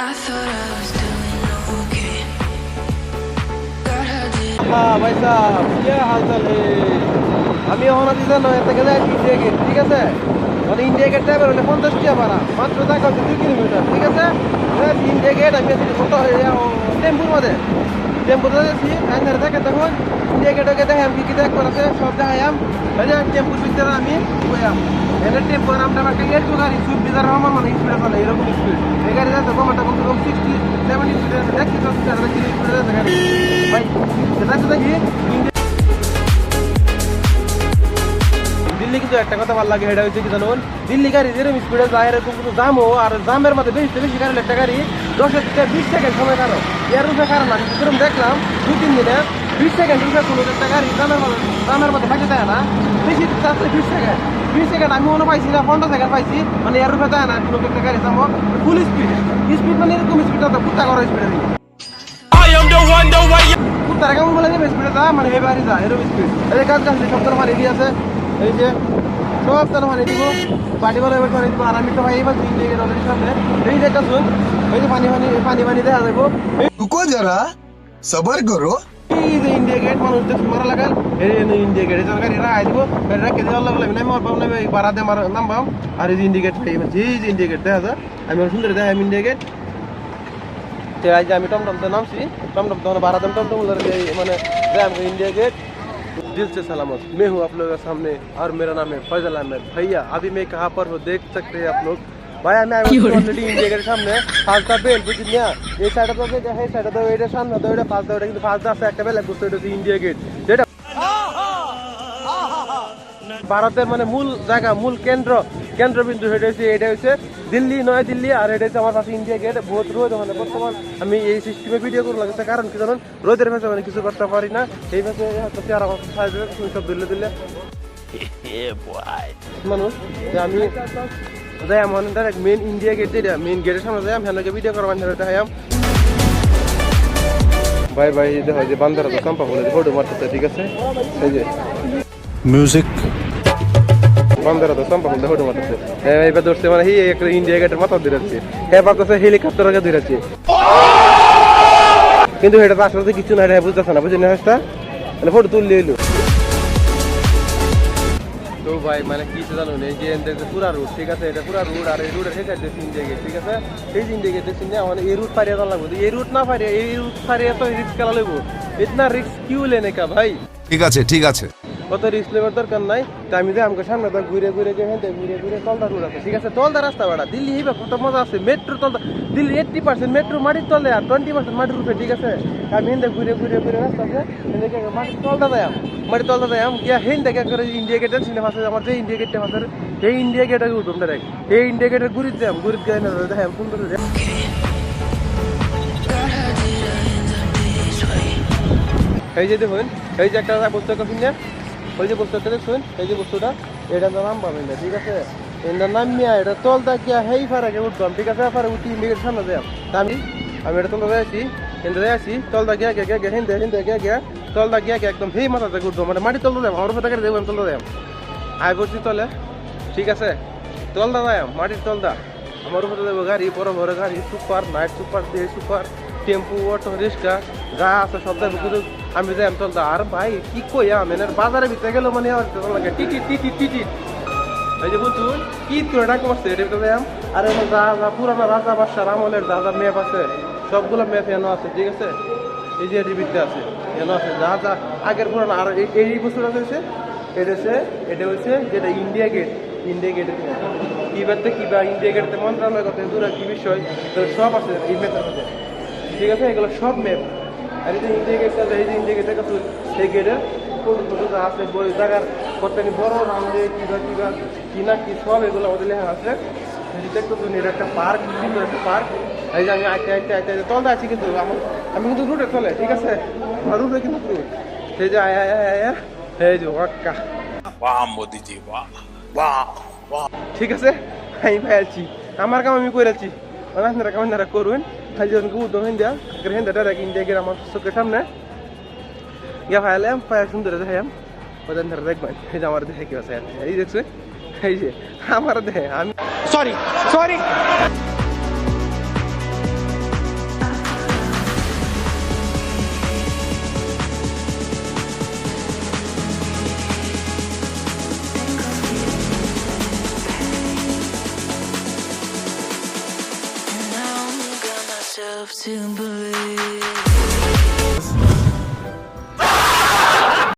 भाई साहब क्या हाल चाल है আমি ওখানে দিলাম না এত গেলে ইন্ডিয়া গেট ঠিক আছে মানে ইন্ডিয়া গেট যাবে হলে 50 টাকা ভাড়া মাত্র জায়গা হচ্ছে 2 কিলোমিটার ঠিক আছে ইন্ডিয়া গেট আমি কত টেম্পুর মধ্যে টেম্পুতে যাচ্ছি আইনারে দেখে তখন ইন্ডিয়া গেটে দেখে আমি কি দেখবার আছে সব দেখাইম টেম্পুর ভিতরে আমি বইয়াম এনে টেম্পুর নামটা একটা গেট গাড়ি সুইফট ডিজায়ার রহমান মানে স্পিডে চলে এরকম স্পিড এই গাড়ি যাচ্ছে কমাটা কমসে কম 60 70 স্পিডে দেখি তো স্পিডে যাচ্ছে গাড়ি ভাই সেটা দেখি দিল্লি কিন্তু একটা কথা ভালো লাগে এটা হচ্ছে কি জানুন দিল্লি গাড়ি যেরকম স্পিডে যায় এরকম কোনো জামও আর জামের মধ্যে বেশি গাড়ি একটা গাড়ি 10 থেকে 20 সেকেন্ড সময় কারো এর রূপে কারণ আমি যেরকম দেখলাম 2-3 দিনে 20 সেকেন্ড রূপে কোনো একটা গাড়ি জামের মধ্যে ফাঁকে দেয় না বেশি যাচ্ছে 20 সেকেন্ড আমি মনে পাইছি না 15 সেকেন্ড পাইছি মানে এর রূপে দেয় না কোনো একটা গাড়ি জামো ফুল স্পিড মানে এরকম স্পিড তো কুত্তা করা স্পিডে দিই কুত্তার কেমন বলে যাবে স্পিডে যা মানে এই বাড়ি যা এরকম স্পিড এই কাজ সব তো আমার এগিয়ে আছে এই যে সব তার মানে দিব পার্টি বলে এবার দিব আর আমি তো ভাই এবার দিন দিয়ে অলরেডি সামনে এই দেখা শুন এই যে পানি দেখা যাবো रुको जरा सबर करो এই যে ইন্ডিয়া গেট মানুষ দেখছি মারা লাগাল এই ইন্ডিয়া গেটে সরকার এরা আই দিব রেখে দিয়ে আল্লাহ বলে আমি মারবাম না বাড়া দিয়ে মার নামবাম আর এই যে ইন্ডিয়া গেট এই যে ইন্ডিয়া গেট দেখা যায় আমি সুন্দর দেখা আমি ইন্ডিয়া গেট তো আজ আমি টমটমতে নামছি টমটম তখন বাড়া দাম টমটম মানে इंडिया गेट दिल से सलामत मैं हूँ आप लोगों के सामने और मेरा नाम है फैजल अहमद भैया अभी मैं कहाँ पर हूँ देख सकते हैं आप लोग ভাই আমি অলরেডি ইন্ডিয়া গেটের সামনে পাঁচটা বেল বুঝলি না এই সাইডে তো এই সাইডে তো এটা সামনে তো এটা পাঁচটা ওটা কিন্তু পাঁচটা আছে একটা বেল বুঝতে এটা হচ্ছে ইন্ডিয়া গেট যেটা ভারতের মানে মূল জায়গা মূল কেন্দ্রবিন্দু এটা হচ্ছে দিল্লি নয় দিল্লি আর এটা হচ্ছে আমার পাশে ইন্ডিয়া গেট বহুত রোদ মানে বর্তমান আমি এই সিস্টেমে ভিডিও করে লাগছে কারণ কি জানেন রোদের ভেসে মানে কিছু করতে পারি না এই ভেসে হচ্ছে আর আমার সাইডে সব দিল্লে মানুষ আমি যাই আমার ডাইরেক্ট মেন ইন্ডিয়া গেট যেটা মেন গেটের সামনে যাই আমি হেনকে ভিডিও করা মানে দেখাইম ভাই ভাই দেখো যে বান্দারা তো কাম্পা বলে ফটো মারতেছে ঠিক আছে এই যে म्यूजिक বান্দারা তো কাম্পা বলে ফটো মারতেছে এইবার দৌড়ছে মানে এই একটা ইন্ডিয়া গেটের মাথা ধরেছে হ্যাঁ পাচ্ছে হেলিকপ্টারকে ধরেছে কিন্তু এটা তো আসলে কিছু না এটা বুঝতেছে না বুঝলি না মানে ফটো তুললে এলো তো ভাই মানে কি জানুন এই যে পুরা রুট ঠিক আছে এটা পুরা রুট আর এই রুটের শেষ আছে ইন্ডিয়া গেট ঠিক আছে এই ইন্ডিয়া গেট দেখছি না মানে এই রুট পারিয়ে তো লাগবে এই রুট না পারিয়ে এই রুট পারিয়ে তো রিস্ক করা লাগবে इतना रिस्क क्यों लेने का भाई ठीक আছে কত রিস্ক নেবার দরকার নাই তো আমি যে আমাকে সামনে তো ঘুরে তলদা রুট আছে ঠিক আছে তলদা রাস্তা বাড়া দিল্লি এইবার কত মজা আছে মেট্রো তলদা দিল্লি 80% মেট্রো মাটির তলে আর 20% মাটির উপরে ঠিক আছে আমি হিন্দে ঘুরে রাস্তা আছে এদিকে মাটির তলদা যাই গিয়া হিন্দে করে ইন্ডিয়া গেটের সিনেমা আছে আমার যে ইন্ডিয়া গেটটা আছে এই ইন্ডিয়া গেটে উঠুন ডাইরেক্ট এই ইন্ডিয়া গেটের ঘুরিত গিয়ে না দেখাম সুন্দর এই যে দেখুন এই যে একটা বস্তু কিনে ওই যে বস্তুটা দেখুন এই যে বস্তুটা এটা নাম পাবেন না ঠিক আছে এটা নামিয়া এটা তলদা গিয়া হেই ফারাকে উঠবাম ঠিক আছে ফারে উঠি মেয়ের সামনে যাই আমি এটা তলদা যাচ্ছি হিন্দে যাচ্ছি তলদা গিয়া হিন্দে গিয়া তলদা গিয়া একদম হেই মাথা থেকে উঠবো মানে মাটি তলদা যাবো আমার উপরে দেখে দেবো তলদা যাই আই বলছি তলে ঠিক আছে তলদা যাই মাটির তলদা আমার উপরে দেবো গাড়ি বড় গাড়ি super night super day super tempo auto rickshaw যা আছে সব দেবো কিন্তু আমি যাই তলদা আর ভাই কি কই আমি বাজারের ভিতরে গেলেও মানে লাগে টিটি এই যে বুঝুন কি করে ডাক মারছে এটার ভিতরে যাই আর যা পুরানো রাজা বাদশার আমলের যা ম্যাপ আছে সবগুলো ম্যাপ এনে আছে ঠিক আছে এই যে এটির ভিতরে আছে এনে আছে যা আগের পুরানো আর এই বস্তুটা হচ্ছে এটা হচ্ছে যেটা ইন্ডিয়া গেটের কিবা ইন্ডিয়া গেটে মন্ত্রণালয় করতে দূরে কি বিষয় তো সব আছে এই ম্যাপের মধ্যে ঠিক আছে এগুলো সব ম্যাপ আর এই যে ইন্ডিয়া গেটটা এই যে ইন্ডিয়া গেটের কাছে সেই গেটের যা আছে বই জায়গার প্রত্যেক বড় নাম দিয়ে কিনা কি সব এগুলো আমাদের লেখা আছে দেখতেছেন এটা একটা পার্ক সুন্দর একটা পার্ক এই যে আমি আইতে তলদা আছি কিন্তু আমি কিন্তু রুটে চলে ঠিক আছে আমার রুটে কিন্তু সেই যে আয়া এই যে ওয়াক্কা वाह मोदी जी वाह ঠিক আছে আমি পাইছি আমার কাম আমি করেছি আপনারা কাম আপনারা করুন খালি যখন উদ্যোগ হিন্দা ডাইরেক্ট ইন্ডিয়া গেট আমার চোখের সামনে গিয়ে ফাইলাম সুন্দর দেখাম ওদের ধরে দেখবেন এই যে আমার দেখে কি আছে এই দেখছে এই যে আমার দেখে আমি সরি myself to believe